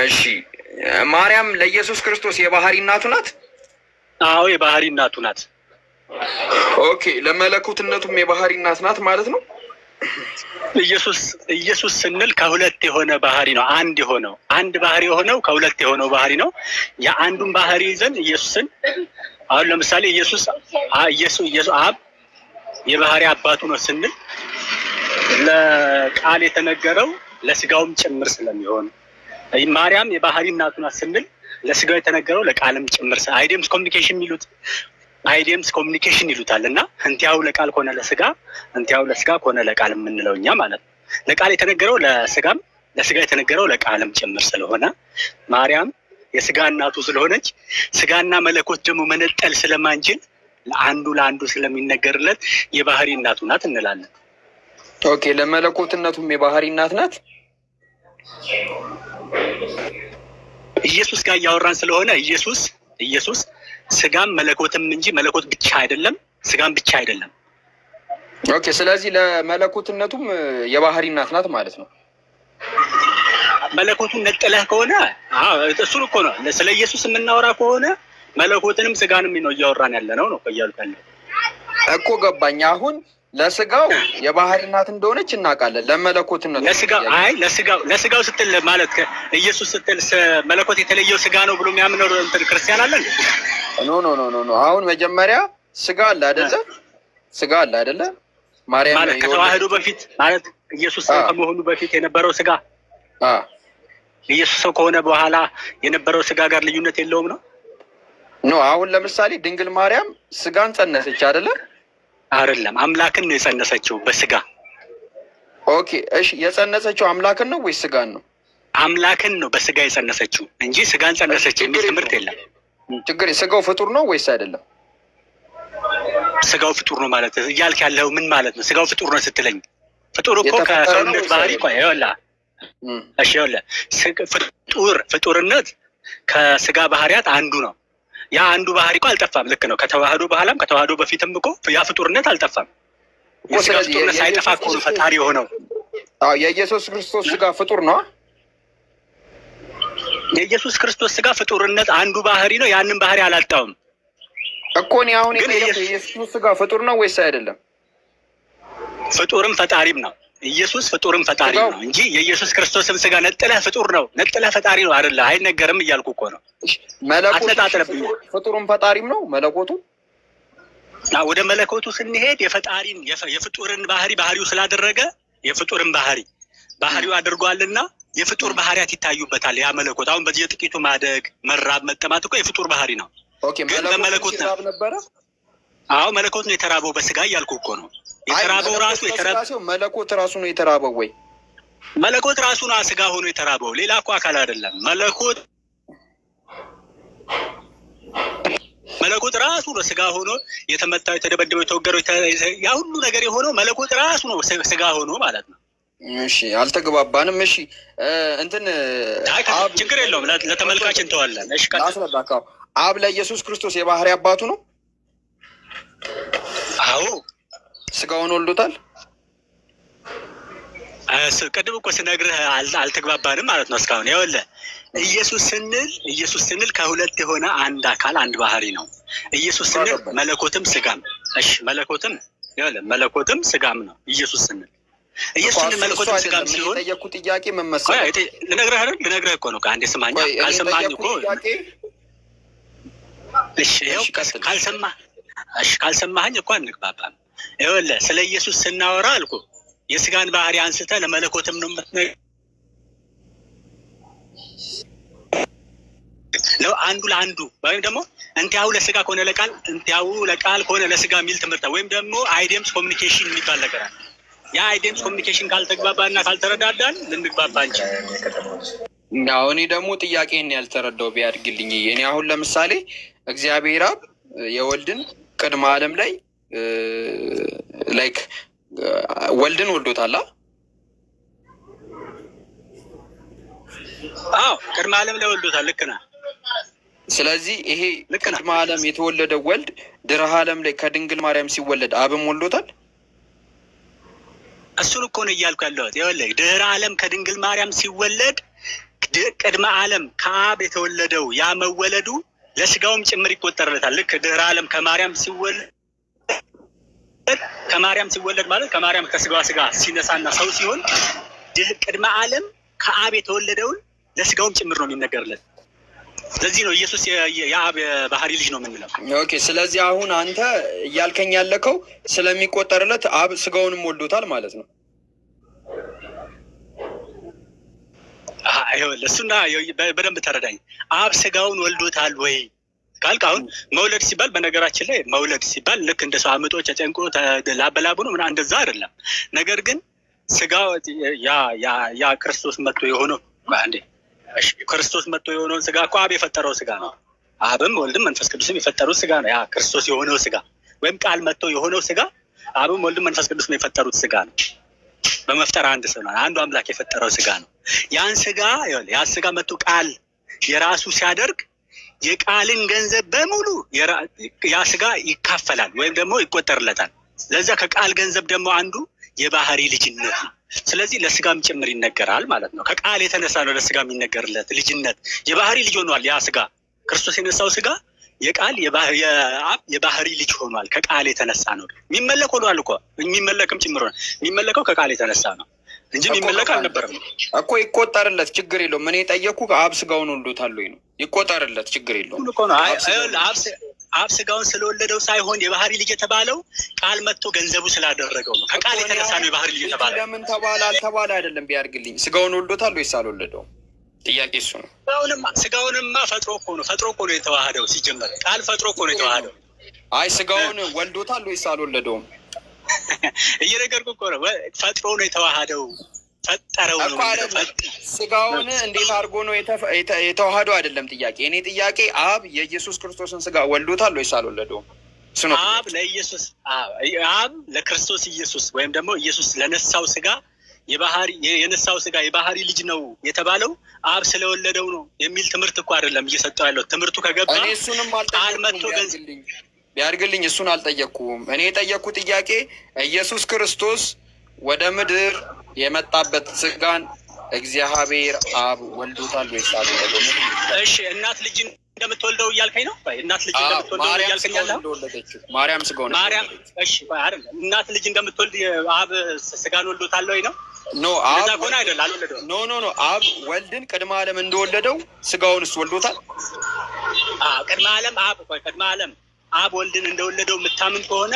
እሺ ማርያም ለኢየሱስ ክርስቶስ የባህሪ እናቱ ናት? አዎ የባህሪ እናቱ ናት። ኦኬ ለመለኮትነቱም የባህሪ እናት ናት ማለት ነው። ኢየሱስ ስንል ከሁለት የሆነ ባህሪ ነው። አንድ ባህሪ የሆነው ከሁለት የሆነው ባህሪ ነው። የአንዱን ባህሪ ይዘን ኢየሱስን አሁን ለምሳሌ ኢየሱስ አብ የባህሪ አባቱ ነው ስንል ለቃል የተነገረው ለስጋውም ጭምር ስለሚሆን፣ ማርያም የባህሪ እናቱ ናት ስንል ለስጋው የተነገረው ለቃልም ጭምር አይዲየምስ ኮሚኒኬሽን ይሉታል። እና እንቲያው ለቃል ከሆነ ለስጋ እንቲያው ለስጋ ከሆነ ለቃል የምንለው እኛ ማለት ነው። ለቃል የተነገረው ለስጋ የተነገረው ለቃልም ጭምር ስለሆነ ማርያም የስጋ እናቱ ስለሆነች ስጋና መለኮት ደግሞ መነጠል ስለማንችል ለአንዱ ስለሚነገርለት የባህሪ እናቱ ናት እንላለን። ኦኬ ለመለኮትነቱም የባህሪ እናት ናት። ኢየሱስ ጋር እያወራን ስለሆነ ኢየሱስ ስጋም መለኮትም እንጂ መለኮት ብቻ አይደለም፣ ስጋም ብቻ አይደለም። ኦኬ ስለዚህ ለመለኮትነቱም የባህሪ እናት ናት ማለት ነው። መለኮቱን ነጥለህ ከሆነ እሱን እኮ ነው ስለ ኢየሱስ የምናወራ ከሆነ መለኮትንም ስጋንም ነው እያወራን ያለ ነው እያልኩ ያለው እኮ ገባኝ። አሁን ለስጋው የባህሪ እናት እንደሆነች እናውቃለን። ለመለኮትነቱ ለስጋው ስትል ማለት ኢየሱስ ስትል መለኮት የተለየው ስጋ ነው ብሎ የሚያምነው ክርስቲያን አለ እንዴ? ኖ አሁን መጀመሪያ ስጋ አለ አይደለ? ማርያም ማለት ከተዋህዶ በፊት ማለት ኢየሱስ ሰው ከመሆኑ በፊት የነበረው ስጋ ኢየሱስ ሰው ከሆነ በኋላ የነበረው ስጋ ጋር ልዩነት የለውም ነው? ኖ አሁን ለምሳሌ ድንግል ማርያም ስጋን ጸነሰች አይደለም፣ አምላክን ነው የጸነሰችው በስጋ። ኦኬ እሺ፣ የጸነሰችው አምላክን ነው ወይስ ስጋን ነው? አምላክን ነው በስጋ የጸነሰችው እንጂ ስጋን ጸነሰች የሚል ትምህርት የለም። ችግር ስጋው ፍጡር ነው ወይስ አይደለም? ስጋው ፍጡር ነው ማለት እያልክ ያለው ምን ማለት ነው? ስጋው ፍጡር ነው ስትለኝ ፍጡር እኮ ከሰውነት ባህሪ እኮ ፍጡርነት ከስጋ ባህሪያት አንዱ ነው። ያ አንዱ ባህሪ እኮ አልጠፋም። ልክ ነው። ከተዋህዶ በኋላም ከተዋህዶ በፊትም እኮ ያ ፍጡርነት አልጠፋም። የስጋ ፍጡርነት ሳይጠፋ እኮ ነው ፈጣሪ የሆነው። የኢየሱስ ክርስቶስ ስጋ ፍጡር ነው። የኢየሱስ ክርስቶስ ስጋ ፍጡርነት አንዱ ባህሪ ነው። ያንን ባህሪ አላጣውም እኮ እኔ አሁን የኢየሱስ ስጋ ፍጡር ነው ወይስ አይደለም? ፍጡርም ፈጣሪም ነው። ኢየሱስ ፍጡርም ፈጣሪ ነው እንጂ የኢየሱስ ክርስቶስም ስጋ ነጥለህ ፍጡር ነው ነጥለህ ፈጣሪ ነው አይደለ? አይነገርም እያልኩ እኮ ነው። መለኮቱ ፍጡርም ፈጣሪም ነው መለኮቱ። ወደ መለኮቱ ስንሄድ የፍጡርን ባህሪው ስላደረገ የፍጡርን ባህሪው አድርጓልና የፍጡር ባህሪያት ይታዩበታል። ያ መለኮት አሁን በዚህ ጥቂቱ ማደግ፣ መራብ፣ መጠማት እኮ የፍጡር ባህሪ ነው። ግን በመለኮት ነው። መለኮት ነው የተራበው በስጋ እያልኩ እኮ ነው። የተራበው ራሱ መለኮት ራሱ ነው የተራበው ወይ? መለኮት ራሱ ነው ስጋ ሆኖ የተራበው፣ ሌላ እኮ አካል አይደለም። መለኮት ራሱ ነው ስጋ ሆኖ የተመታው፣ የተደበደበው፣ የተወገረው ያ ሁሉ ነገር የሆነው መለኮት ራሱ ነው ስጋ ሆኖ ማለት ነው። እሺ አልተግባባንም። እሺ ችግር የለውም ለተመልካች እንተዋለን። እሺ አስረዳካው። አብ ለኢየሱስ ክርስቶስ የባህሪ አባቱ ነው? አዎ ስጋውን ወልዶታል። ቅድም እኮ ስነግርህ አልተግባባንም ማለት ነው እስካሁን። ይኸውልህ ኢየሱስ ስንል ከሁለት የሆነ አንድ አካል አንድ ባህሪ ነው። ኢየሱስ ስንል መለኮትም ስጋም። እሺ መለኮትም ስጋም ነው ኢየሱስ ስንል። ኢየሱስ ስንል መለኮትም ስጋም ሲሆን የጠየኩት ጥያቄ ምን መሰለህ? ልነግርህ እኮ ነው። ከአንዴ ስማኝ። ካልሰማኝ እኮ እሺ ካልሰማኸኝ እኮ አንግባባም። ይኸውልህ ስለ ኢየሱስ ስናወራ አልኩህ የስጋን ባህሪ አንስተህ ለመለኮትም ነው አንዱ ለአንዱ ወይም ደግሞ እንቲያው ለስጋ ከሆነ ለቃል እንቲያው ለቃል ከሆነ ለስጋ የሚል ትምህርት ወይም ደግሞ አይዲየምስ ኮሚኒኬሽን የሚባል ነገር አለ። ያ አይዲየምስ ኮሚኒኬሽን ካልተግባባና ካልተረዳዳን ልንግባባ እንችላለን። እኔ ደግሞ ጥያቄን ያልተረዳው ቢያድግልኝ እኔ አሁን ለምሳሌ እግዚአብሔር አብ የወልድን ቅድመ ዓለም ላይ ወልድን ወልዶታል። ቅድመ ዓለም ላይ ወልዶታል። ልክ ነህ። ስለዚህ ይሄ ቅድመ ዓለም የተወለደው ወልድ ድህረ ዓለም ላይ ከድንግል ማርያም ሲወለድ አብም ወልዶታል። እሱን እኮ ነው እያልኩ ያለሁት። ይኸውልህ ድህረ ዓለም ከድንግል ማርያም ሲወለድ ቅድመ ዓለም ከአብ የተወለደው ያ መወለዱ ለስጋውም ጭምር ይቆጠርለታል። ልክ ድህረ ዓለም ከማርያም ሲወለድ ማለት ከማርያም ከስጋዋ ስጋ ሲነሳና ሰው ሲሆን ቅድመ ዓለም ከአብ የተወለደውን ለስጋውም ጭምር ነው የሚነገርለት። ስለዚህ ነው ኢየሱስ የአብ ባህሪ ልጅ ነው የምንለው። ኦኬ። ስለዚህ አሁን አንተ እያልከኝ ያለከው ስለሚቆጠርለት አብ ስጋውንም ወልዶታል ማለት ነው። እሱና በደንብ ተረዳኝ። አብ ስጋውን ወልዶታል ወይ ካልክ አሁን መውለድ ሲባል በነገራችን ላይ መውለድ ሲባል ልክ እንደ ሰው አምጦ ተጨንቆ ላበላቡ ነው ምናምን እንደዛ አይደለም። ነገር ግን ስጋው ያ ክርስቶስ መጥቶ የሆነው ክርስቶስ መጥቶ የሆነውን ስጋ እኮ አብ የፈጠረው ስጋ ነው። አብም ወልድም መንፈስ ቅዱስም የፈጠሩት ስጋ ነው። ያ ክርስቶስ የሆነው ስጋ ወይም ቃል መጥቶ የሆነው ስጋ አብም ወልድም መንፈስ ቅዱስም የፈጠሩት ስጋ ነው። በመፍጠር አንድ ሰው ነው። አንዱ አምላክ የፈጠረው ስጋ ነው። ያን ስጋ መጥቶ ቃል የራሱ ሲያደርግ የቃልን ገንዘብ በሙሉ ያ ስጋ ይካፈላል ወይም ደግሞ ይቆጠርለታል። ለዛ ከቃል ገንዘብ ደግሞ አንዱ የባህሪ ልጅነት ነው። ስለዚህ ለስጋም ጭምር ይነገራል ማለት ነው። ከቃል የተነሳ ነው ለስጋ የሚነገርለት ልጅነት። የባህሪ ልጅ ሆኗል። ያ ስጋ ክርስቶስ የነሳው ስጋ የቃል የአብ የባህሪ ልጅ ሆኗል። ከቃል የተነሳ ነው። የሚመለክ ሆኗል እኮ የሚመለክም ጭምር ሆኗል። የሚመለከው ከቃል የተነሳ ነው እንጂ የሚመለክ አልነበረም እኮ። ይቆጠርለት፣ ችግር የለውም። እኔ ጠየቅኩ አብ ስጋውን ወልዶታል ወይ ነው። ይቆጠርለት፣ ችግር የለውም። አብ ስጋውን ስለወለደው ሳይሆን የባህሪ ልጅ የተባለው ቃል መጥቶ ገንዘቡ ስላደረገው ነው። ከቃል የተነሳ ነው የባህሪ ልጅ የተባለው። ለምን ተባለ አልተባለ አይደለም ቢያርግልኝ። ስጋውን ወልዶታል ወይስ አልወለደውም? ጥያቄ እሱ ነው። ስጋውንማ ፈጥሮ እኮ ነው የተዋሃደው። ሲጀመር ቃል ፈጥሮ እኮ ነው የተዋሃደው። አይ ስጋውን ወልዶታል ወይስ አልወለደውም? እየነገርኩ እኮ ነው። ፈጥሮ ነው የተዋሃደው። ፈጠረው ነው። ስጋውን እንዴት አድርጎ ነው የተዋሃደው? አይደለም ጥያቄ። እኔ ጥያቄ አብ የኢየሱስ ክርስቶስን ስጋ ወልዶታል ወይስ አልወለደውም? አብ ለክርስቶስ ኢየሱስ ወይም ደግሞ ኢየሱስ ለነሳው ስጋ የነሳው ስጋ የባህሪ ልጅ ነው የተባለው አብ ስለወለደው ነው የሚል ትምህርት እኮ አይደለም እየሰጠው ያለው። ትምህርቱ ከገባ እኔ እሱንም አልጠየቅኩም ቢያርግልኝ። እሱን አልጠየቅኩም። እኔ የጠየቅኩ ጥያቄ ኢየሱስ ክርስቶስ ወደ ምድር የመጣበት ስጋን እግዚአብሔር አብ ወልዶታል ወይስ አልወለደውም? እሺ እናት ልጅ እንደምትወልደው እያልከኝ ነው? እናት ልጅ እንደምትወልደው እያልከኝ ያለው ማርያም ስጋውን እሺ አይደል? እናት ልጅ እንደምትወልድ አብ ስጋን ወልዶታል ወይ ነው? ኖ አብ ሆነ አይደል? አልወለደውም። ኖ አብ ወልድን ቅድመ ዓለም እንደወለደው ስጋውንስ ወልዶታል? ቅድመ ዓለም አብ ወልድን እንደወለደው የምታምን ከሆነ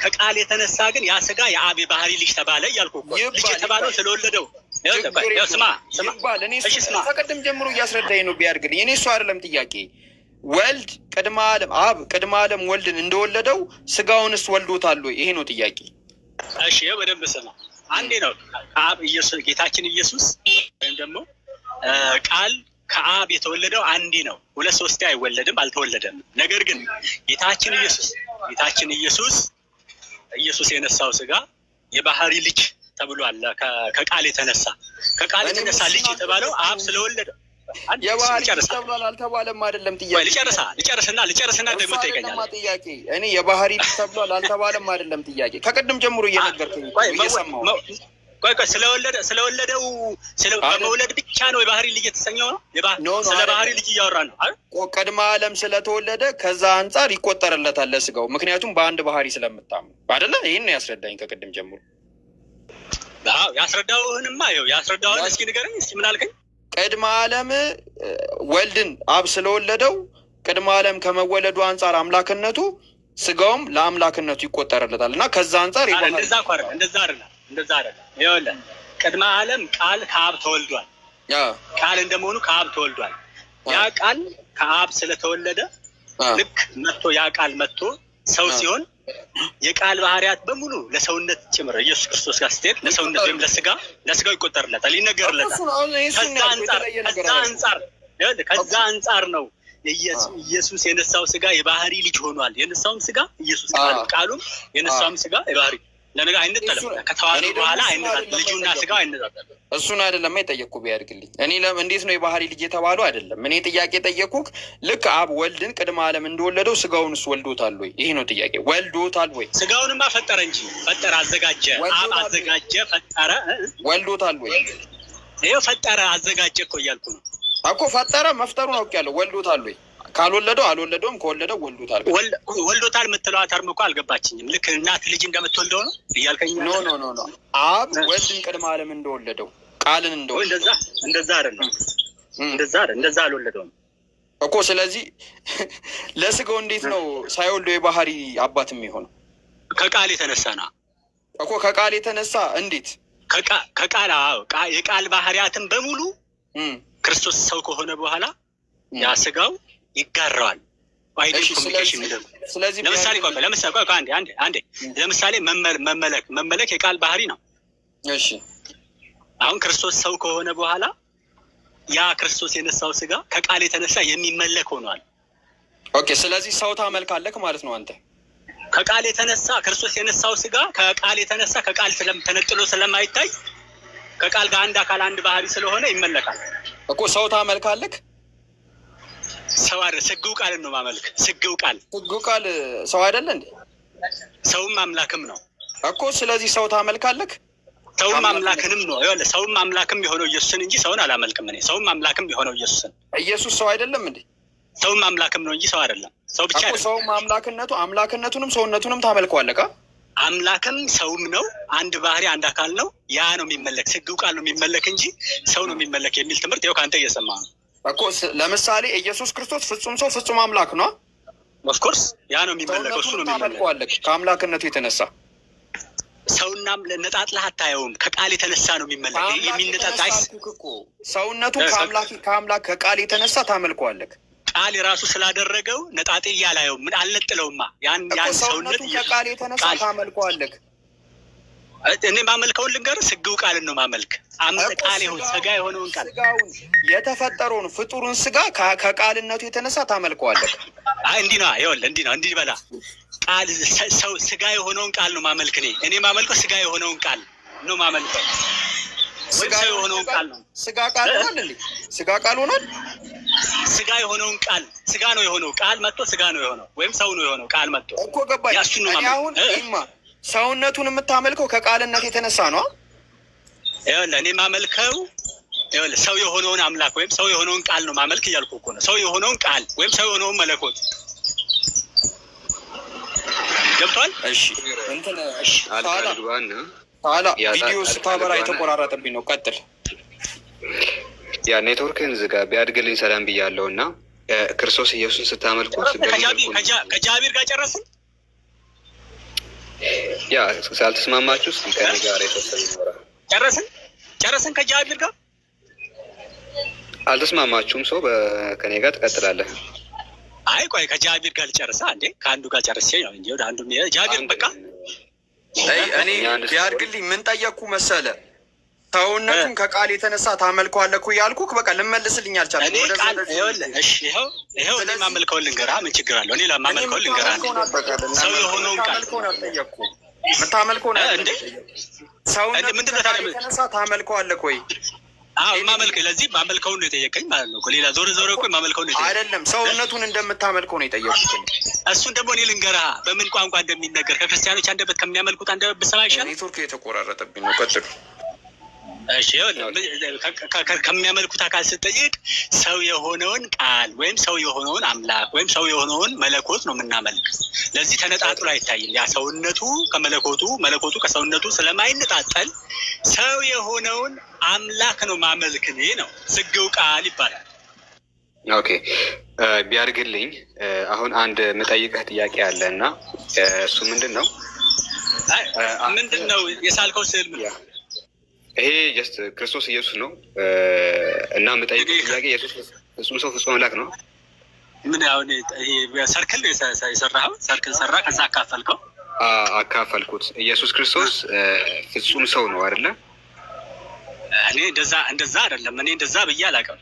ከቃል የተነሳ ግን ያ ስጋ የአብ የባህሪ ልጅ ተባለ እያልኩ እኮ። ልጅ የተባለው ስለወለደው ስማ ከቀደም ጀምሮ እያስረዳኝ ነው ቢያርግልኝ። እኔ እሱ አይደለም ጥያቄ። ወልድ ቅድመ ዓለም አብ ቅድመ ዓለም ወልድን እንደወለደው ስጋውንስ ወልዶታል ወይ? ይሄ ነው ጥያቄ። እሺ በደንብ ስማ። አንዴ ነው ከአብ ጌታችን ኢየሱስ ወይም ደግሞ ቃል ከአብ የተወለደው አንዴ ነው። ሁለት ሶስቴ አይወለድም፣ አልተወለደም። ነገር ግን ጌታችን ኢየሱስ የነሳው ስጋ የባህሪ ልጅ ተብሏል። ከቃል የተነሳ ልጅ የተባለው አብ ስለወለደ የባህሪ ልጅ ተብሏል አልተባለም? አይደለም ጥያቄ። ልጨርስና ደግሞ ትጠይቀኛለህ። ጥያቄ እኔ የባህሪ ልጅ ተብሏል አልተባለም? አይደለም ጥያቄ። ከቅድም ጀምሮ እየነገርከኝ እየሰማሁ ስለወለደው በመውለድ ብቻ ነው የባህሪ ልጅ የተሰኘው ነው። ስለ ባህሪ ልጅ እያወራ ነው። ቅድመ ዓለም ስለተወለደ ከዛ አንጻር ይቆጠርለታል ለስጋው። ምክንያቱም በአንድ ባህሪ ስለምታምኑ አይደለ? ይህን ነው ያስረዳኝ ከቅድም ጀምሮ። ያስረዳውህንማ ያስረዳውህን እስኪ ንገረኝ። እስኪ ምን አልከኝ? ቅድመ ዓለም ወልድን አብ ስለወለደው ቅድመ ዓለም ከመወለዱ አንጻር አምላክነቱ ስጋውም ለአምላክነቱ ይቆጠርለታል እና ከዛ አንጻር እንደዛ አይደለም። ይኸውልህ ቅድመ ዓለም ቃል ከአብ ተወልዷል። ቃል እንደመሆኑ ከአብ ተወልዷል። ያ ቃል ከአብ ስለተወለደ ልክ ያ ቃል መጥቶ ሰው ሲሆን የቃል ባህሪያት በሙሉ ለሰውነት ጭምር ኢየሱስ ክርስቶስ ጋር ስትሄድ ለሰውነት ወይም ለስጋው ይቆጠርለታል፣ ይነገርለታል። ከዛ አንጻር ነው ኢየሱስ የነሳው ስጋ የባህሪ ልጅ ሆኗል። የነሳውም ስጋ ኢየሱስ ቃሉም የነሳውም ስጋ የባህሪ ለነገ አይነጠልም። ከተዋህዶ በኋላ ልጁና ስጋው አይነጣጠልም። እሱን አይደለም የጠየቅኩህ ቢያድግልኝ። እኔ እንዴት ነው የባህሪ ልጅ የተባሉ አይደለም። እኔ ጥያቄ ጠየቅኩህ። ልክ አብ ወልድን ቅድመ ዓለም እንደወለደው ስጋውንስ ወልዶታል ወይ? ይሄ ነው ጥያቄ። ወልዶታል ወይ? ስጋውንማ ፈጠረ እንጂ ፈጠረ፣ አዘጋጀ። አብ አዘጋጀ፣ ፈጠረ። ወልዶታል ወይ? ይኸው ፈጠረ አዘጋጀ እኮ እያልኩ ነው እኮ። ፈጠረ መፍጠሩን አውቄያለሁ። ወልዶታል ወይ? ካልወለደው አልወለደውም፣ ከወለደው ወልዶታል። ወልዶታል የምትለዋ ተርም እኮ አልገባችኝም። ልክ እናት ልጅ እንደምትወልደው ነው እያልከኝ? ኖ አብ ወልድን ቅድመ ዓለም እንደወለደው ቃልን እንደወለደው እንደዛ አይደለም። እንደዛ አልወለደውም እኮ። ስለዚህ ለስጋው እንዴት ነው ሳይወልደው የባህሪ አባት የሚሆነው? ከቃል የተነሳ ነው እኮ። ከቃል የተነሳ እንዴት? ከቃል የቃል ባህሪያትን በሙሉ ክርስቶስ ሰው ከሆነ በኋላ ያ ስጋው ይጋራዋል። ስለዚህ ለምሳሌ መመለክ የቃል ባህሪ ነው። እሺ አሁን ክርስቶስ ሰው ከሆነ በኋላ ያ ክርስቶስ የነሳው ስጋ ከቃል የተነሳ የሚመለክ ሆኗል። ኦኬ። ስለዚህ ሰው ታመልካለህ ማለት ነው አንተ። ከቃል የተነሳ ክርስቶስ የነሳው ስጋ ከቃል የተነሳ ከቃል ተነጥሎ ስለማይታይ ከቃል ጋር አንድ አካል አንድ ባህሪ ስለሆነ ይመለካል እኮ። ሰው ታመልካለህ? ሰው አይደል፣ ስግው ቃልን ነው ማመልክ። ስግው ቃል ሰው አይደለ እንዴ? ሰውም አምላክም ነው እኮ። ስለዚህ ሰው ታመልካለህ? ሰውም አምላክንም ነው። ይኸውልህ ሰውም አምላክም የሆነው ኢየሱስን እንጂ ሰውን አላመልክም እኔ። ሰውም አምላክም የሆነው ኢየሱስን። ኢየሱስ ሰው አይደለም እንዴ? ሰውም አምላክም ነው እንጂ ሰው አይደለም። ሰው ብቻ አይደለም። ሰውም አምላክነቱንም ሰውነቱንም ታመልከዋለህ። አምላክም ሰውም ነው። አንድ ባህሪ አንድ አካል ነው። ያ ነው የሚመለክ። ስግው ቃል ነው የሚመለክ እንጂ ሰው ነው የሚመለክ የሚል ትምህርት ይኸው ከአንተ እየሰማ ነው እኮ። ለምሳሌ ኢየሱስ ክርስቶስ ፍጹም ሰው ፍጹም አምላክ ነው። ኦፍኮርስ ያ ነው የሚመለከው። እሱ ነው የሚመለከው ከአምላክነቱ የተነሳ። ሰውና ነጣጥለህ አታየውም። ከቃል የተነሳ ነው የሚመለክ። የሚነጣጣይ ሰውነቱ ከአምላክ ከቃል የተነሳ ታመልከዋለህ። ቃል የራሱ ስላደረገው ነጣጤ እያላየው ምን አልነጥለውማ። ያን ሰውነት ከቃል የተነሳ ታመልከዋለህ። እኔ ማመልከውን ልንገርህ፣ ስግው ቃልን ነው ማመልክ። ቃል ይሁን ስጋ የሆነውን ቃል የተፈጠረውን ፍጡሩን ስጋ ከቃልነቱ የተነሳ ታመልከዋለህ። እንዲህ ነው። ይኸውልህ እንዲህ ነው። እንዲህ በላ ቃል ሰው ስጋ የሆነውን ቃል ነው ማመልክ። እኔ ማመልከው ስጋ የሆነውን ቃል ነው ማመልከው። ስጋ የሆነውን ቃል ነው። ስጋ ቃል ሆኗል እንዴ? ስጋ ቃል ሆኗል። ስጋ የሆነውን ቃል ስጋ ነው የሆነው። ቃል መጥቶ ስጋ ነው የሆነው፣ ወይም ሰው ነው የሆነው። ቃል መጥቶ እኮ ገባኝ። እኔ አሁን ሰውነቱን የምታመልከው ከቃልነት የተነሳ ነው። ይኸውልህ እኔ ማመልከው ሰው የሆነውን አምላክ ወይም ሰው የሆነውን ቃል ነው ማመልክ እያልኩ እኮ ነው። ሰው የሆነውን ቃል ወይም ሰው የሆነውን መለኮት ገብቷል? እሺ እንትን ቪዲዮ ስታበራ የተቆራረጠብኝ ነው። ቀጥል። ያ ኔትወርክን ዝጋ። ቢያድግልኝ ሰላም ብያለሁ። እና ክርስቶስ ኢየሱስን ስታመልኩት ከጃቢር ጋር ጨረስን። ያ ሳልተስማማችሁ እስኪ ከኔ ጋር የተወሰነ ይኖራል። ጨረስን ከጃቢር ጋር አልተስማማችሁም። ሰው ከኔ ጋር ትቀጥላለህ። አይ ቆይ ከጃቢር ጋር ልጨርሳ እንዴ? ከአንዱ ጋር ጨርሴ ነው እንጂ ወደ አንዱ ጃቢር በቃ እኔ ቢያድግልኝ ምን ጠየቅኩ መሰለ? ሰውነቱን ከቃል የተነሳ ታመልከዋለህ እኮ ያልኩህ። በቃ ልመልስልኝ አልቻልኩም። ይኸው እኔ ማመልከውን ልንገርህ። ምን ችግር አለው? እኔ ለማመልከውን ልንገርህ። ሰው የሆነውን ቃል አልጠየቅኩም። የምታመልከውን እንዴ? ሰውነቱን ከቃል የተነሳ ታመልከዋለህ ወይ? ማመልክ ለዚህ ማመልከውን ነው የጠየቀኝ ማለት ነው። ሌላ ዞር እኮ ማመልከውን ነው አይደለም፣ ሰውነቱን እንደምታመልከው ነው የጠየቁት። እሱን ደግሞ እኔ ልንገርህ በምን ቋንቋ እንደሚነገር ከክርስቲያኖች አንደበት ከሚያመልኩት አንደበት ብሰማ ይሻላል። ኔትወርክ የተቆራረጠብኝ ነው። ቀጥሉ። እሺ ከሚያመልኩት አካል ስትጠይቅ ሰው የሆነውን ቃል ወይም ሰው የሆነውን አምላክ ወይም ሰው የሆነውን መለኮት ነው የምናመልክ። ለዚህ ተነጣጥሎ አይታይም። ያ ሰውነቱ ከመለኮቱ መለኮቱ ከሰውነቱ ስለማይነጣጠል ሰው የሆነውን አምላክ ነው ማመልክ ነው። ስግው ቃል ይባላል። ኦኬ ቢያድግልኝ አሁን አንድ የምጠይቅህ ጥያቄ አለ እና እሱ ምንድን ነው የሳልከው ስዕል ምን? ይሄ ጀስት ክርስቶስ ኢየሱስ ነው እና የምጠይቅህ ጥያቄ ኢየሱስ ፍጹም ሰው ፍጹም አምላክ ነው። ምን አሁን ሰርክል ነው የሰራኸው? ሰርክል ሰራ፣ ከዛ አካፈልከው? አካፈልኩት። ኢየሱስ ክርስቶስ ፍጹም ሰው ነው አይደለ? እኔ እንደዛ አይደለም። እኔ እንደዛ ብዬ አላውቅም።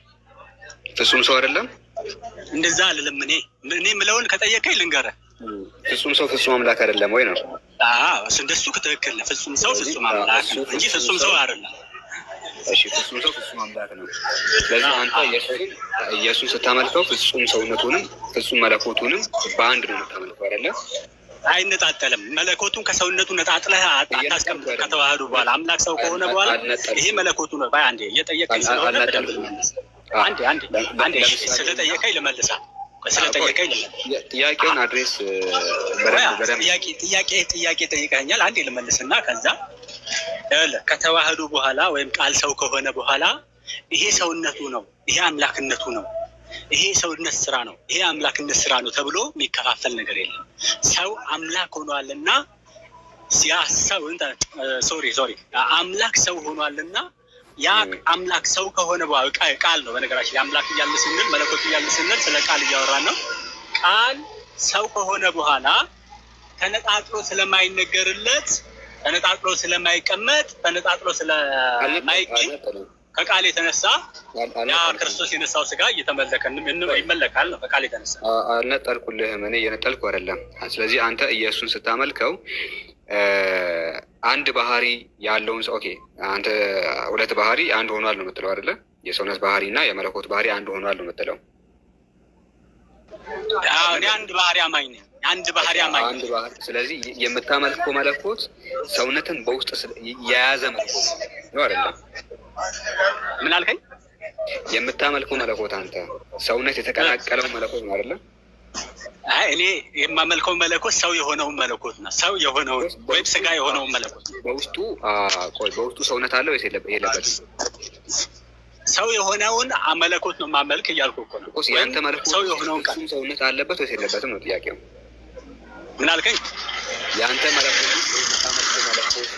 ፍጹም ሰው አይደለም እንደዛ አልልም። እኔ የምለውን ከጠየቀኝ ልንገርህ። ፍጹም ሰው ፍጹም አምላክ አይደለም ወይ ነው? እሱ እንደሱ ትክክል። ፍጹም ሰው ፍጹም አምላክ እንጂ ፍጹም ሰው አይደለም። እሺ ፍጹም ሰው ፍጹም አምላክ ነው። ስለዚህ አንተ ኢየሱስ ስታመልከው ፍጹም ሰውነቱንም ፍጹም መለኮቱንም በአንድ ነው የምታመልከው አይደለ? አይነጣጠልም። መለኮቱን ከሰውነቱ ነጣጥለህ አታስቀምጥ። ከተዋህዱ በኋላ አምላክ ሰው ከሆነ በኋላ ይሄ መለኮቱ ነው። ባይ አንዴ እየጠየቀኝ ስለሆነ አንዴ ስለጠየቀኝ ልመልሳ ስለጠየቀኝ ጥያቄውን አድሬስ ጥያቄ ጠይቀኛል። አንዴ ልመልስና ከዛ ከተዋህዱ በኋላ ወይም ቃል ሰው ከሆነ በኋላ ይሄ ሰውነቱ ነው፣ ይሄ አምላክነቱ ነው፣ ይሄ ሰውነት ስራ ነው፣ ይሄ አምላክነት ስራ ነው ተብሎ የሚከፋፈል ነገር የለም። ሰው አምላክ ሆኗልና አምላክ ሰው ሆኗልና ያ አምላክ ሰው ከሆነ በኋላ ቃል ነው። በነገራችን አምላክ እያልን ስንል መለኮት እያልን ስንል ስለ ቃል እያወራን ነው። ቃል ሰው ከሆነ በኋላ ተነጣጥሎ ስለማይነገርለት፣ ተነጣጥሎ ስለማይቀመጥ፣ ተነጣጥሎ ስለማይገኝ ከቃል የተነሳ ያ ክርስቶስ የነሳው ስጋ ይመለካል ነው። ከቃል የተነሳ አልነጠልኩልህም፣ እኔ እየነጠልኩ አይደለም። ስለዚህ አንተ ኢየሱስን ስታመልከው አንድ ባህሪ ያለውን ሰው አንተ ሁለት ባህሪ አንድ ሆኗል ነው የምትለው አይደለ? የሰውነት ባህሪ እና የመለኮት ባህሪ አንድ ሆኗል ነው የምትለው። እኔ አንድ ባህሪ አማኝ ነኝ። አንድ ባህሪ አማኝ ነኝ። ስለዚህ የምታመልከው መለኮት ሰውነትን በውስጥ የያዘ መለኮት ነው አይደለም? ምን አልከኝ? የምታመልከው መለኮት አንተ ሰውነት የተቀላቀለው መለኮት ነው አይደለም? እኔ የማመልከው መለኮት ሰው የሆነውን መለኮት ነው። ሰው የሆነውን ወይም ስጋ የሆነውን መለኮት በውስጡ በውስጡ ሰውነት አለ ወይስ የለበትም? ሰው የሆነውን መለኮት ነው ማመልክ እያልኩ እኮ ነው። ያንተ መለኮት ሰው የሆነውን ሰውነት አለበት ወይስ የለበትም ነው ጥያቄው። ምን አልከኝ? ያንተ መለኮት የምታመልከው መለኮት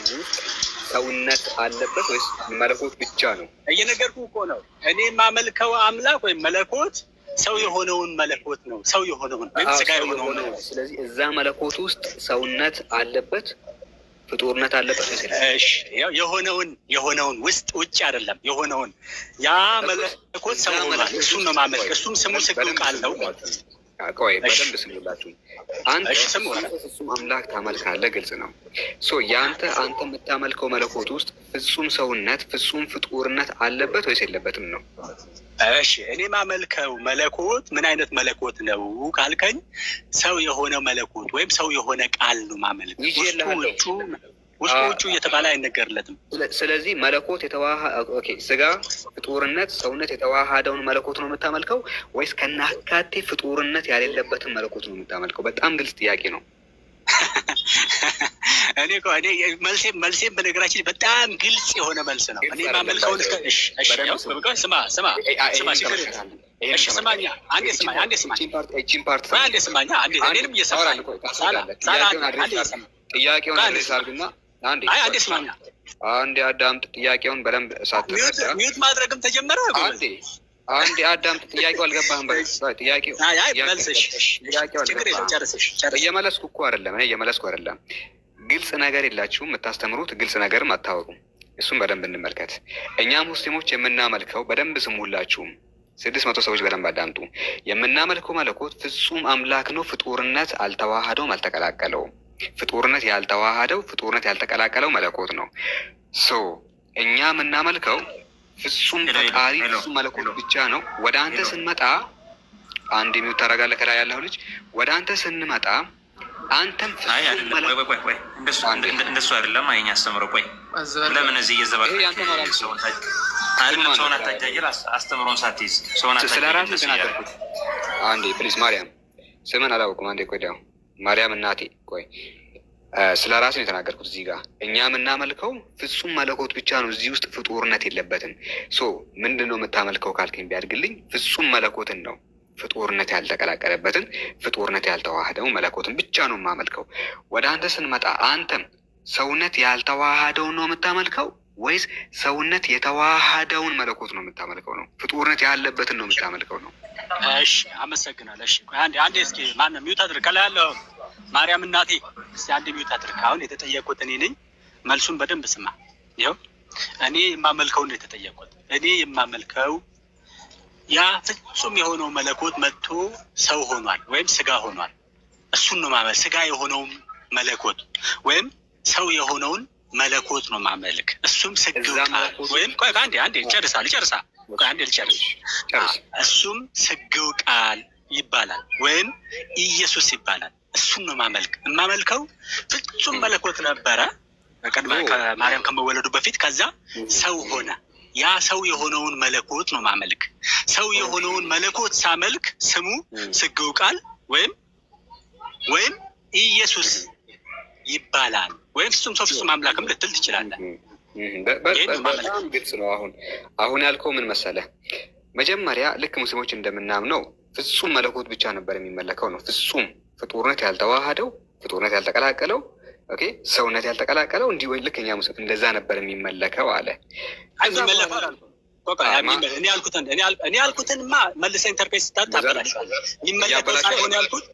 ሰውነት አለበት ወይስ መለኮት ብቻ ነው? እየነገርኩህ እኮ ነው። እኔ የማመልከው አምላክ ወይም መለኮት ሰው የሆነውን መለኮት ነው። ሰው የሆነውን ወይም ስጋ የሆነውን ነው። ስለዚህ እዛ መለኮት ውስጥ ሰውነት አለበት፣ ፍጡርነት አለበት። እሺ የሆነውን ውጭ አይደለም። የሆነውን ያ መለኮት ሰው ሆኗል። እሱን ነው ማመልክ። እሱም ስሙ ስግው ቃል ነው። ቆይ በደንብ ስሙላችሁ። አንተ ፍጹም አምላክ ታመልካለህ፣ ግልጽ ነው። አንተ የምታመልከው መለኮት ውስጥ ፍጹም ሰውነት፣ ፍጹም ፍጡርነት አለበት ወይስ የለበትም ነው? እሺ እኔ ማመልከው መለኮት ምን አይነት መለኮት ነው ካልከኝ፣ ሰው የሆነ መለኮት ወይም ሰው የሆነ ቃል ነው ማመልክ። ውስጡ እየተባለ አይነገርለትም። ስለዚህ መለኮት ስጋ፣ ፍጡርነት፣ ሰውነት የተዋሃደውን መለኮት ነው የምታመልከው ወይስ ከናካቴ ፍጡርነት ያሌለበትን መለኮት ነው የምታመልከው? በጣም ግልጽ ጥያቄ ነው። እኔ መልሴም በነገራችን በጣም ግልጽ የሆነ መልስ ነው። እኔ ማመልከውን አንዴ አዳምጥ። ጥያቄውን በደንብ ሳትረዳ ሚዩት ማድረግም ተጀመረ። አንዴ አዳምጥ። ጥያቄው አልገባህም። እየመለስኩ እኮ አይደለም። ግልጽ ነገር የላችሁም የምታስተምሩት፣ ግልጽ ነገርም አታወቁም። እሱም በደንብ እንመልከት። እኛ ሙስሊሞች የምናመልከው በደንብ ስሙላችሁም 600 ሰዎች በደንብ አዳምጡ። የምናመልከው መለኮት ፍጹም አምላክ ነው። ፍጡርነት አልተዋሃደውም፣ አልተቀላቀለውም። ፍጡርነት ያልተዋሃደው፣ ፍጡርነት ያልተቀላቀለው መለኮት ነው። እኛ የምናመልከው ፍጹም ፈጣሪ ፍጹም መለኮት ብቻ ነው። ወደ አንተ ስንመጣ አንድ የሚውት ታደርጋለህ። ከላይ ያለው ልጅ ወደ አንተ ስንመጣ አንተም እንደሱ አይደለም። አይኛ አስተምረው። ቆይ ለምን እዚህ እየዘባከ ሰውን አታጃጅል። አስተምሮን ሳትይዝ ሰውን ስለ ራስህ ተናገርኩት። አንዴ ፕሊዝ። ማርያም ስምን አላውቅም። አንዴ ቆይ ዳው ማርያም እናቴ ቆይ ስለ ራስህ ነው የተናገርኩት። እዚህ ጋር እኛ የምናመልከው ፍጹም መለኮት ብቻ ነው። እዚህ ውስጥ ፍጡርነት የለበትም። ምንድን ነው የምታመልከው ካልከኝ ቢያድግልኝ ፍጹም መለኮትን ነው። ፍጡርነት ያልተቀላቀለበትን፣ ፍጡርነት ያልተዋሃደውን መለኮትን ብቻ ነው የማመልከው። ወደ አንተ ስንመጣ አንተም ሰውነት ያልተዋሃደውን ነው የምታመልከው ወይስ ሰውነት የተዋሃደውን መለኮት ነው የምታመልከው? ነው ፍጡርነት ያለበትን ነው የምታመልከው? ነው። እሺ አመሰግናለሁ። እሺ አንዴ እስኪ ማነው ሚውት አድርግ። ከላይ ያለው ማርያም እናቴ እስኪ አንዴ ሚውት አድርግ። አሁን የተጠየቁት እኔ ነኝ። መልሱን በደንብ ስማ። ይኸው እኔ የማመልከው ነው የተጠየቁት። እኔ የማመልከው ያ ፍጹም የሆነው መለኮት መጥቶ ሰው ሆኗል ወይም ስጋ ሆኗል። እሱን ነው ማመልክ። ስጋ የሆነውን መለኮት ወይም ሰው የሆነውን መለኮት ነው ማመልክ። እሱም ስግው ቃል ወይም ቆይ አንዴ ልጨርስ። እሱም ስግው ቃል ይባላል ወይም ኢየሱስ ይባላል። እሱን ነው የማመልከው። ፍጹም መለኮት ነበረ ቀድሞ ከማርያም ከመወለዱ በፊት። ከዛ ሰው ሆነ። ያ ሰው የሆነውን መለኮት ነው ማመልክ። ሰው የሆነውን መለኮት ሳመልክ ስሙ ስግው ቃል ወይም ኢየሱስ ይባላል። ወይም ፍጹም አምላክም ልትል ትችላለህ። በጣም ግልጽ ነው። አሁን ያልከው ምን መሰለህ? መጀመሪያ ልክ ሙስሊሞች እንደምናምነው ፍጹም መለኮት ብቻ ነበር የሚመለከው ነው። ፍጹም ፍጡርነት ያልተዋሃደው፣ ፍጡርነት ያልተቀላቀለው፣ ኦኬ ሰውነት ያልተቀላቀለው እንዲህ ወይ ልክ እኛ ሙስሊም እንደዛ ነበር የሚመለከው አለ። እኔ ያልኩትንማ መልሰህ ኢንተርፕሬት ስታታበላሽዋል። የሚመለከው ሳይሆን ያልኩት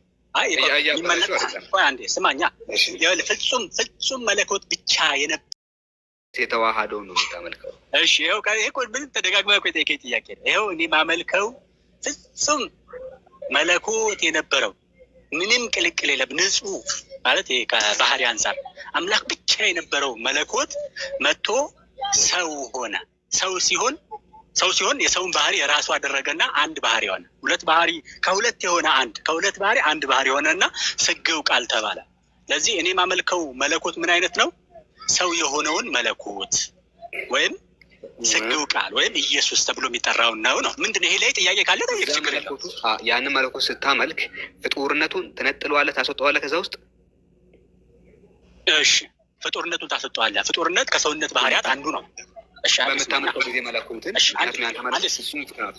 አንዴ ስማኛ፣ ፍጹም መለኮት ብቻ የተዋሃደው ነው የምታመልከው። እሺ ይኸው ይሄ ምን ተደጋግመህ እኮ የጠየቀኝ ጥያቄ ነው። ይኸው እኔ ማመልከው ፍጹም መለኮት የነበረው ምንም ቅልቅል የለም ንጹህ ማለት ይሄ ከባህሪ አንፃር አምላክ ብቻ የነበረው መለኮት መጥቶ ሰው ሆነ። ሰው ሲሆን የሰውን ባህሪ የራሱ አደረገና አንድ ባህሪ ሆነ። ከሁለት ባህሪ አንድ ባህሪ ሆነና ስግው ቃል ተባለ። ለዚህ እኔ ማመልከው መለኮት ምን አይነት ነው? ሰው የሆነውን መለኮት ወይም ስግው ቃል ወይም ኢየሱስ ተብሎ የሚጠራው ነው። ምንድነው? ይሄ ላይ ጥያቄ ካለ ጠይቅ፣ ችግር የለም። ያንን መለኮት ስታመልክ ፍጡርነቱን ትነጥለዋለህ፣ ታስወጣዋለህ ከዛ ውስጥ። እሺ ፍጡርነቱን ታስወጣዋለህ። ፍጡርነት ከሰውነት ባህሪያት አንዱ ነው። እሺ በምታመልክበት ጊዜ መለኮትን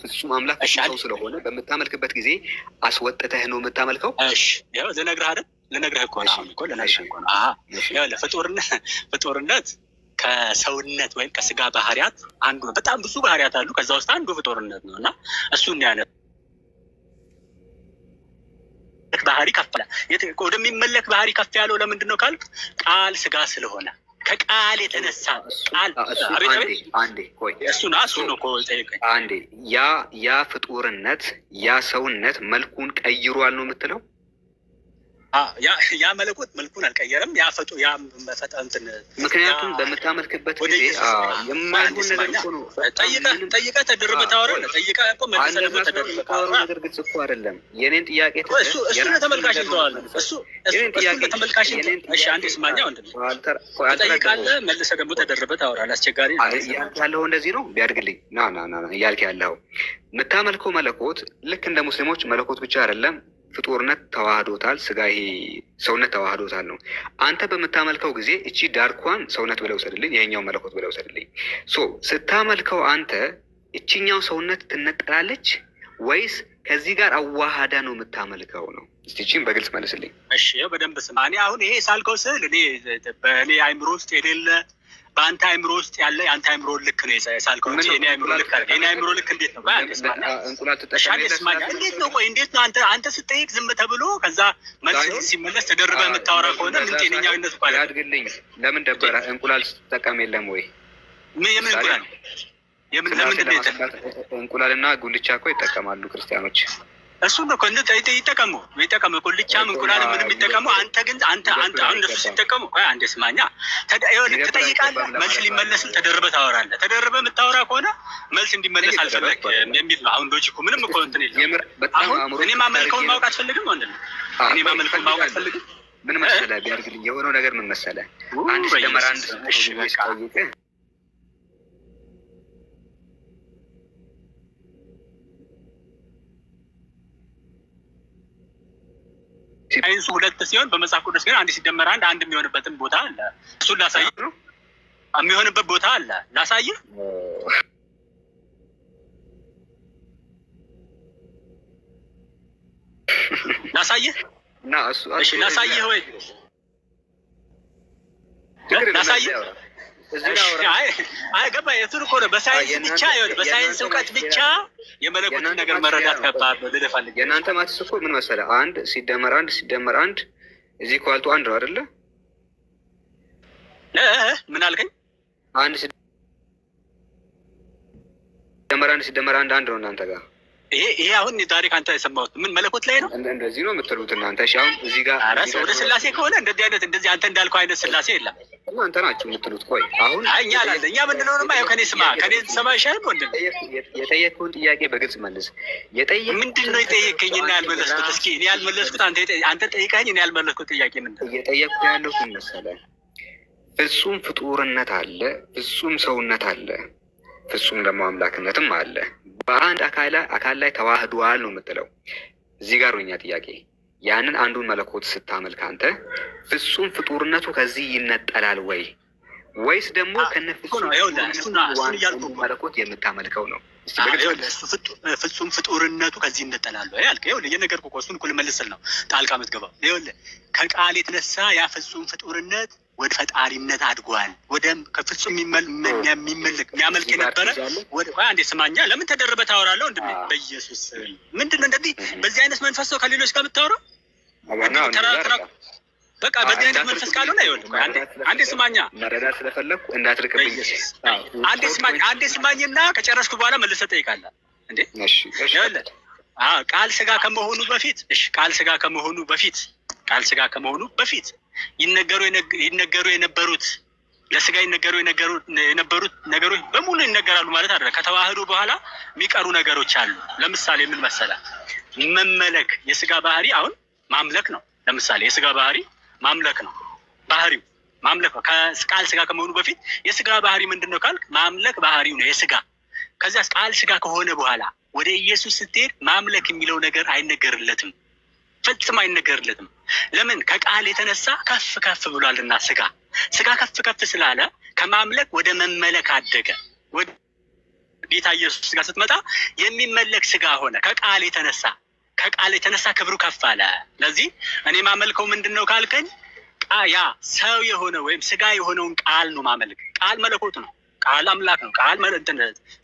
ፍጹም አምላክ ሰው ስለሆነ በምታመልክበት ጊዜ አስወጥተህ ነው የምታመልከው። እሺ ያው ልነግርህ እኮ ነው። ፍጡርነት ከሰውነት ወይም ከስጋ ባህሪያት አንዱ ነው። በጣም ብዙ ባህሪያት አሉ። ከዛ ውስጥ አንዱ ፍጡርነት ነው እና እሱን ያነ ባህሪ ከፍ ወደሚመለክ ባህሪ ከፍ ያለው ለምንድን ነው ካልክ ቃል ስጋ ስለሆነ ከቃል የተነሳ ቃል ያ ፍጡርነት ያ ሰውነት መልኩን ቀይሯል ነው የምትለው? ያ መለኮት መልኩን አልቀየረም። ያ መፈጠንትን ምክንያቱም በምታመልክበት ጊዜ የማይሆን ነገር እኮ ነው። ጠይቀህ ተደርበህ ታወራለህ። ጠይቀህ እኮ መልሰህ ደግሞ ተደርበህ ታወራለህ። ነገር ግልጽ እኮ አይደለም። የኔን ጥያቄ እሱ ለተመልካች ይተዋል። እሱ ለተመልካች። እሺ አንዴ ስማኛ ወንድም፣ ጠይቃለህ መልሰህ ደግሞ ተደርበህ ታወራለህ። አስቸጋሪ ያለው እንደዚህ ነው። ቢያድግልኝ ና እያልክ ያለው የምታመልከው መለኮት ልክ እንደ ሙስሊሞች መለኮት ብቻ አይደለም፣ ፍጡርነት ተዋህዶታል። ስጋ ይሄ ሰውነት ተዋህዶታል ነው። አንተ በምታመልከው ጊዜ እቺ ዳርኳን ሰውነት ብለው ውሰድልኝ፣ ይሄኛው መለኮት ብለው ውሰድልኝ። ስታመልከው አንተ እቺኛው ሰውነት ትነጠላለች ወይስ ከዚህ ጋር አዋሃዳ ነው የምታመልከው ነው? እስቲ እቺን በግልጽ መልስልኝ። እሺ በደንብ ስማ። እኔ አሁን ይሄ ሳልከው ስል በእኔ አይምሮ ውስጥ የሌለ በአንተ አይምሮ ውስጥ ያለ የአንተ አይምሮ ልክ ነው የሳልከው እንጂ የኔ አይምሮ ልክ አይደለም። የኔ አይምሮ ልክ እንዴት ነው? እንዴት ነው? ቆይ እንዴት ነው? አንተ ስትጠይቅ ዝም ተብሎ ከዛ መልስ ሲመለስ ተደርበህ የምታወራ ከሆነ ምን ጤነኛዊነት እኮ አለ። ያድግልኝ። ለምን ደበረ? እንቁላል ስትጠቀም የለም ወይ? የምን እንቁላል? ለምንድን ነው እንቁላልና ጉልቻ እኮ ይጠቀማሉ ክርስቲያኖች። እሱን እኮ ይጠቀሙ ቁልቻም እንቁላል ምንም ይጠቀሙ። አንተ ግን አንተ አሁን እነሱ ሲጠቀሙ አንዴ ስማኛ፣ ትጠይቃለህ፣ መልስ ሊመለስል ተደርበህ ታወራለህ። ተደርበህ የምታወራ ከሆነ መልስ እንዲመለስ አልፈለግም የሚል ነው። አሁን ሎጂኩ ምንም እኮ እንትን የለም። አሁን እኔ ማመልከውን ማወቅ አትፈልግም ወንድም? እኔ ማመልከውን ማወቅ አትፈልግም? ምን መሰለህ ቢያድግልኝ የሆነው ነገር ምን መሰለህ? አንድ ሲደመር አንድ ጠይቅህ ሳይንሱ ሁለት ሲሆን በመጽሐፍ ቅዱስ ግን አንድ ሲደመር አንድ የሚሆንበትን ቦታ አለ። እሱን ላሳይህ ነው። የሚሆንበት ቦታ አለ፣ ላሳይህ ላሳይህ ወይ ላሳይህ። ገባ? የቱን እኮ ነው በሳይንስ ብቻ በሳይንስ እውቀት ብቻ የመለኮትን ነገር መረዳት ከባድ ነው። ልልህ ፈልጌ የእናንተ ማትስ እኮ ምን መሰለህ? አንድ ሲደመር አንድ እዚህ ኳልቱ አንድ ነው አይደለ? ምን አልከኝ? አንድ ሲደመር አንድ ነው እናንተ ጋር ይሄ አሁን ታሪክ አንተ የሰማሁት ምን መለኮት ላይ ነው? እንደዚህ ነው የምትሉት እናንተ? እሺ አሁን እዚህ ጋር ወደ ስላሴ ከሆነ እንደዚህ አንተ እንዳልከው አይነት ስላሴ የለም። እናንተ ናችሁ የምትሉት። ቆይ አሁን እኛ አላለ እኛ ምንድነው ነው ከኔ ስማ ይሻል ወንድም። የጠየቅኩህን ጥያቄ በግልጽ መልስ። ምንድነው የጠየቀኝና ያልመለስኩት? እስኪ እኔ ያልመለስኩት አንተ ጠይቀኸኝ እኔ ያልመለስኩት ጥያቄ ምንድነው? እየጠየቅኩ ያለሁት ምን መሰለህ? ፍጹም ፍጡርነት አለ፣ ፍጹም ሰውነት አለ፣ ፍጹም ደግሞ አምላክነትም አለ። በአንድ አካል ላይ ተዋህዷል ነው የምትለው። እዚህ ጋር ነው ጥያቄ። ያንን አንዱን መለኮት ስታመልክ አንተ ፍጹም ፍጡርነቱ ከዚህ ይነጠላል ወይስ ደግሞ ከነፍጹም መለኮት የምታመልከው ነው? ፍጹም ፍጡርነቱ ከዚህ ይነጠላል ወይ አልከ? ይኸውልህ የነገርኩህ እኮ እሱን እኮ ልመልስልህ ነው ጣልቃ የምትገባው። ይኸውልህ ከቃል የተነሳ ያ ፍጹም ፍጡርነት ወደ ፈጣሪነት አድጓል። ወደም ከፍጹም የሚያመልክ የነበረ ወደ አንዴ ስማኛ። ለምን ተደርበህ ታወራለህ ወንድሜ? በኢየሱስ ምንድነው እንደዚህ በዚህ አይነት መንፈስ ነው ከሌሎች ጋር የምታወራው? በቃ በዚህ አይነት መንፈስ ካልሆነ ይኸውልህ አንዴ ስማኛ። መረዳት ስለፈለኩ እንዳትርቅብኝ። አንዴ ስማኝና ከጨረስኩ በኋላ መልሰህ ጠይቃለህ እንዴ? ይኸውልህ ቃል ስጋ ከመሆኑ በፊት ይነገሩ የነበሩት ለስጋ ይነገሩ የነበሩት ነገሮች በሙሉ ይነገራሉ ማለት አይደለም። ከተዋህዶ በኋላ የሚቀሩ ነገሮች አሉ። ለምሳሌ ምን መሰለህ? መመለክ የስጋ ባህሪ አሁን ማምለክ ነው። ለምሳሌ የስጋ ባህሪ ማምለክ ነው። ባህሪው ማምለክ ነው። ቃል ስጋ ከመሆኑ በፊት የስጋ ባህሪ ምንድነው ካልክ ማምለክ ባህሪው ነው የስጋ። ከዚያ ቃል ስጋ ከሆነ በኋላ ወደ ኢየሱስ ስትሄድ ማምለክ የሚለው ነገር አይነገርለትም፣ ፈጽሞ አይነገርለትም። ለምን? ከቃል የተነሳ ከፍ ብሏልና ስጋ ከፍ ስላለ ከማምለክ ወደ መመለክ አደገ። ወደ ጌታ ኢየሱስ ጋር ስትመጣ የሚመለክ ስጋ ሆነ። ከቃል የተነሳ ክብሩ ከፍ አለ። ስለዚህ እኔ ማመልከው ምንድነው ካልከኝ ያ ሰው የሆነ ወይም ስጋ የሆነውን ቃል ነው ማመልክ። ቃል መለኮት ነው። ቃል አምላክ ነው። ቃል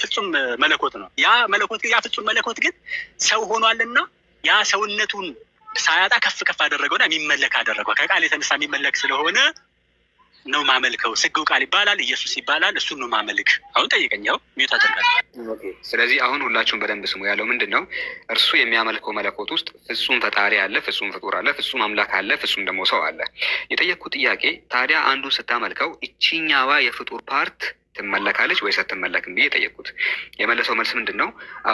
ፍጹም መለኮት ነው። ያ ፍጹም መለኮት ግን ሰው ሆኗልና ያ ሰውነቱን ሳያጣ ከፍ አደረገውና የሚመለክ አደረገው። ከቃል የተነሳ የሚመለክ ስለሆነ ነው ማመልከው። ስግው ቃል ይባላል፣ ኢየሱስ ይባላል። እሱን ነው ማመልክ። አሁን ጠይቀኛው ሚዩት አደርጋለሁ። ስለዚህ አሁን ሁላችሁም በደንብ ስሙ። ያለው ምንድን ነው? እርሱ የሚያመልከው መለኮት ውስጥ ፍጹም ፈጣሪ አለ፣ ፍጹም ፍጡር አለ፣ ፍጹም አምላክ አለ፣ ፍጹም ደግሞ ሰው አለ። የጠየቅኩት ጥያቄ ታዲያ አንዱን ስታመልከው እቺኛዋ የፍጡር ፓርት ትመለካለች ወይስ አትመለክም ብዬ ጠየቅኩት። የመለሰው መልስ ምንድን ነው?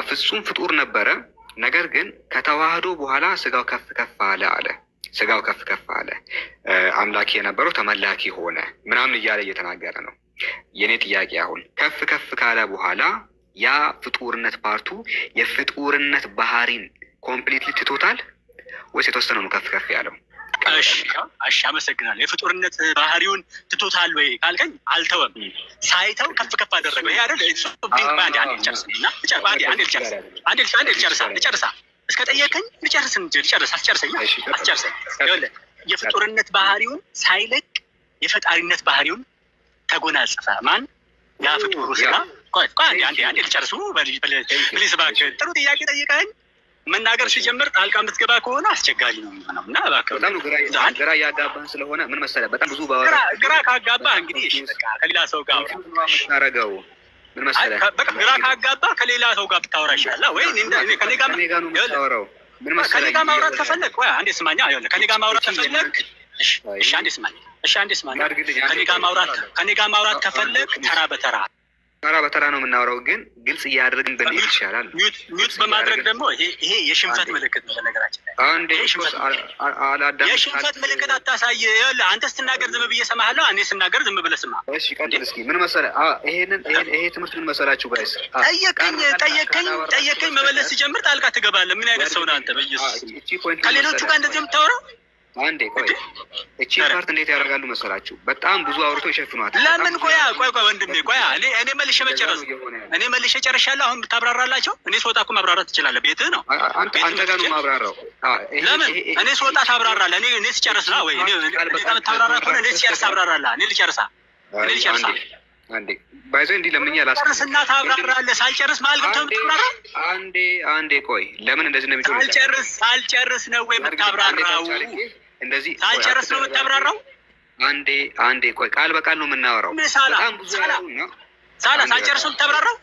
ፍጹም ፍጡር ነበረ፣ ነገር ግን ከተዋህዶ በኋላ ስጋው ከፍ አለ። ስጋው ከፍ አለ፣ አምላኪ የነበረው ተመላኪ ሆነ ምናምን እያለ እየተናገረ ነው። የኔ ጥያቄ አሁን ከፍ ካለ በኋላ ያ ፍጡርነት ፓርቱ የፍጡርነት ባህሪን ኮምፕሊትሊ ትቶታል ወይስ የተወሰነ ነው ከፍ ያለው? እሺ አመሰግናለሁ። የፍጡርነት ባህሪውን ትቶታል ወይ ካልከኝ አልተወም። ሳይተው ከፍ አደረገው። ይሄ አይደል? ልጨርሳ እስከ ጠየቀኝ አስጨርሰኝ። የፍጡርነት ባህሪውን ሳይለቅ የፈጣሪነት ባህሪውን ተጎናጸፈ። ማን? ያ ፍጡሩ ስጋ። አንዴ ልጨርሱ ፕሊዝ እባክህ። ጥሩ ጥያቄ ጠይቀኸኝ መናገር ሲጀምር ጣልቃ የምትገባ ከሆነ አስቸጋሪ ነው የሚሆነው እና እባክህ በጣም ግራ እያጋባህን ስለሆነ ምን መሰለህ፣ በጣም ብዙ ግራ ካጋባህ እንግዲህ በቃ ከሌላ ሰው ጋር የምታረገው ምን መሰለህ፣ ግራ ካጋባህ ከሌላ ሰው ጋር ብታወራ ይሻላል ወይ ከኔ ጋር ነው የምታወራው? ምን መሰለህ፣ ከኔ ጋር ማውራት ከፈለግ አንዴ ስማኛ። ከኔ ጋር ማውራት ከፈለግ እሺ አንዴ ስማኝ። ከኔ ጋር ማውራት ከፈለግ ተራ በተራ ነው የምናወራው፣ ግን ግልጽ እያደረግን ብንሄድ ይሻላል። ሚዩት በማድረግ ደግሞ ይሄ የሽንፈት ምልክት ነው። በነገራችን ላይ የሽንፈት ምልክት አታሳይ። አንተ ስትናገር ዝም ብዬ እሰማሃለሁ፣ እኔ ስናገር ዝም ብለህ ስማ። እሺ ቀጥል እስኪ። ምን መሰለህ፣ ይሄ ትምህርት ምን መሰላችሁ ጋይስ? ጠየቀኝ መመለስ ሲጀምር ጣልቃ ትገባለህ። ምን አይነት ሰው ነህ አንተ? በኢየሱስ ከሌሎቹ ጋር እንደዚህ የምታወራው? አንዴ ቆይ፣ እቺ ፓርት እንዴት ያደርጋሉ መሰላችሁ? በጣም ብዙ አውርቶ ይሸፍኗታል። ለምን? ቆይ ወንድሜ፣ እኔ መልሼ ጨርሻለሁ። አሁን ብታብራራላቸው። እኔ ስወጣ እኮ ማብራራት ትችላለህ። ቤትህ ነው። አንተ ጋር ነው ማብራራው። ለምን? እኔ ስወጣ ታብራራለህ። እኔ ስጨርስ ነው ወይ? እኔ ታብራራ ከሆነ እኔ ስጨርስ ታብራራለህ። እኔ ልጨርሳ አንዴ ባይዞ እንዲህ ለምኛ ላስጨርስና ታብራራለህ። ሳልጨርስ መሀል ገብተህ የምታብራራው? አንዴ ቆይ፣ ለምን እንደዚህ ነው የሚሆነው? ሳልጨርስ ነው ወይ የምታብራራው? እንደዚህ ሳልጨርስ ነው የምታብራራው? አንዴ ቆይ፣ ቃል በቃል ነው የምናወራው። በጣም ብዙ ነው። ሳልጨርስ ነው የምታብራራው?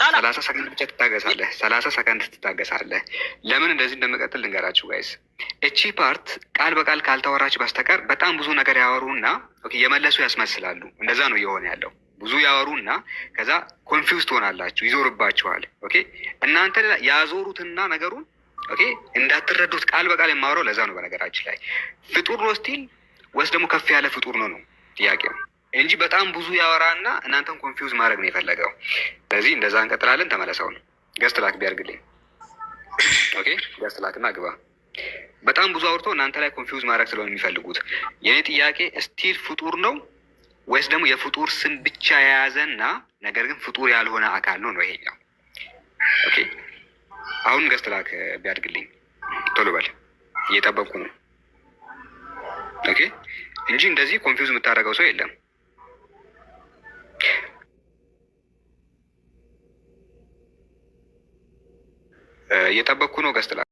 30 ሰከንድ ብቻ ትታገሳለህ። 30 ሰከንድ ትታገሳለህ። ለምን እንደዚህ እንደምቀጥል ልንገራችሁ ጋይስ። እቺ ፓርት ቃል በቃል ካልተወራች በስተቀር በጣም ብዙ ነገር ያወሩና የመለሱ ያስመስላሉ። እንደዛ ነው እየሆነ ያለው። ብዙ ያወሩና ከዛ ኮንፊውዝ ትሆናላችሁ፣ ይዞርባችኋል። ኦኬ እናንተ ያዞሩትና ነገሩን ኦኬ እንዳትረዱት ቃል በቃል የማወራው ለዛ ነው። በነገራችን ላይ ፍጡር ነው ስቲል ወይስ ደግሞ ከፍ ያለ ፍጡር ነው ጥያቄው እንጂ በጣም ብዙ ያወራና እናንተን ኮንፊውዝ ማድረግ ነው የፈለገው። ስለዚህ እንደዛ እንቀጥላለን። ተመለሰው ነው ገስት ላክ ቢያርግልኝ። ኦኬ ገስት ላክና ግባ። በጣም ብዙ አውርቶ እናንተ ላይ ኮንፊውዝ ማድረግ ስለሆነ የሚፈልጉት የኔ ጥያቄ ስቲል ፍጡር ነው ወይስ ደግሞ የፍጡር ስም ብቻ የያዘና ነገር ግን ፍጡር ያልሆነ አካል ነው ነው ይሄኛው። ኦኬ አሁን ገስት ላክ ቢያድግልኝ ቶሎ በል፣ እየጠበቁ ነው። ኦኬ እንጂ እንደዚህ ኮንፊውዝ የምታደርገው ሰው የለም። እየጠበቅኩ ነው ገስት ላክ